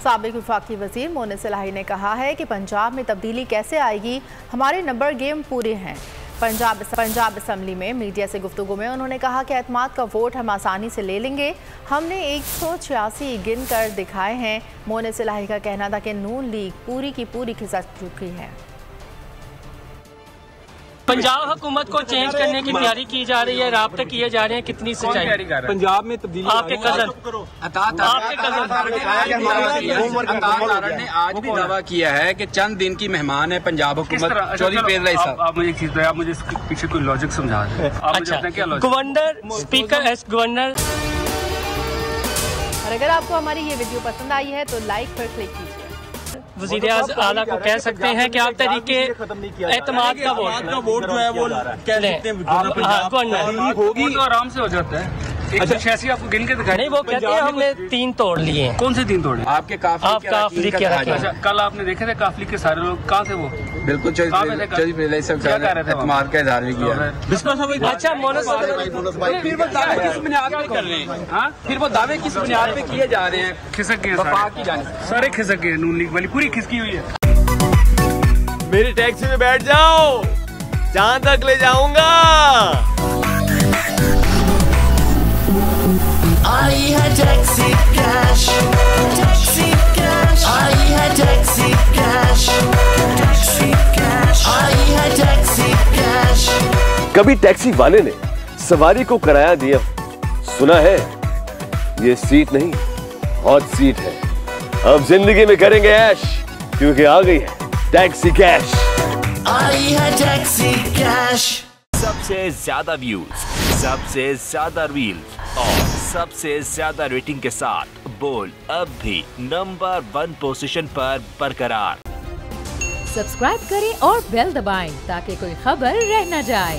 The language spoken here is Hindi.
साबिक वफाकी वजीर मोनिस इलाही ने कहा है कि पंजाब में तब्दीली कैसे आएगी, हमारे नंबर गेम पूरे हैं। पंजाब असम्बली में मीडिया से गुफ्तगू में उन्होंने कहा कि एतमाद का वोट हम आसानी से ले लेंगे, हमने 186 गिन कर दिखाए हैं। मोनिस इलाही का कहना था कि नून लीग पूरी की पूरी खिसक चुकी है। पंजाब हुकूमत को चेंज करने की तैयारी की जा रही है, राब्ते किए जा रहे हैं, कितनी सच्चाई? पंजाब में तब्दीली आपके कजन ने आज भी दावा किया है कि चंद दिन की मेहमान है पंजाब हुकूमत। चौधरी परवेज इलाही साहब, आप मुझे एक चीज बताइए, आप मुझे इसके पीछे कोई लॉजिक समझा दें। अच्छा, गवर्नर स्पीकर एस गवर्नर। और अगर आपको हमारी ये वीडियो पसंद आई है तो लाइक पर क्लिक कीजिए। वज़ीर आला को कह सकते हैं कि आप तरीके एतमाद का वोट जो है वो कह सकते हैं होगी तो आराम से हो जाता है। 186 आपको गिन के दिखाई? नहीं, वो कहते हैं हमने 3 तोड़ लिए। कौन से 3 तोड़े? आपके काफिले के अच्छा, कल आपने देखे थे काफिले के सारे लोग कहाँ थे? वो बिल्कुल चौधरी परवेज इलाही साहब एतमाद का इजहार भी किया। अच्छा, मोनिस फिर वो दावे किस बुनियाद पे कर रहे हैं? हाँ, फिर वो दावे किस बुनियाद पे किए जा रहे हैं? खिसक गए सारे खिसक गए, नून लीग वाली पूरी खिसकी हुई है। मेरी टैक्सी में बैठ जाओ, जहाँ तक ले जाऊंगा। आई है टैक्सी कैश, टैक्सी कैश, आई है टैक्सी कैश, टैक्सी कैश, आई है टैक्सी कैश। कभी टैक्सी वाले ने सवारी को किराया दिया, सुना है ये सीट नहीं हॉट सीट है। अब जिंदगी में करेंगे ऐश, क्योंकि आ गई है टैक्सी कैश। आई है टैक्सी कैश। सबसे ज्यादा व्यूज, सबसे ज्यादा रील्स और सबसे ज्यादा रेटिंग के साथ बोल अब भी नंबर 1 पोजीशन पर बरकरार। सब्सक्राइब करें और बेल दबाएं ताकि कोई खबर रह न जाए।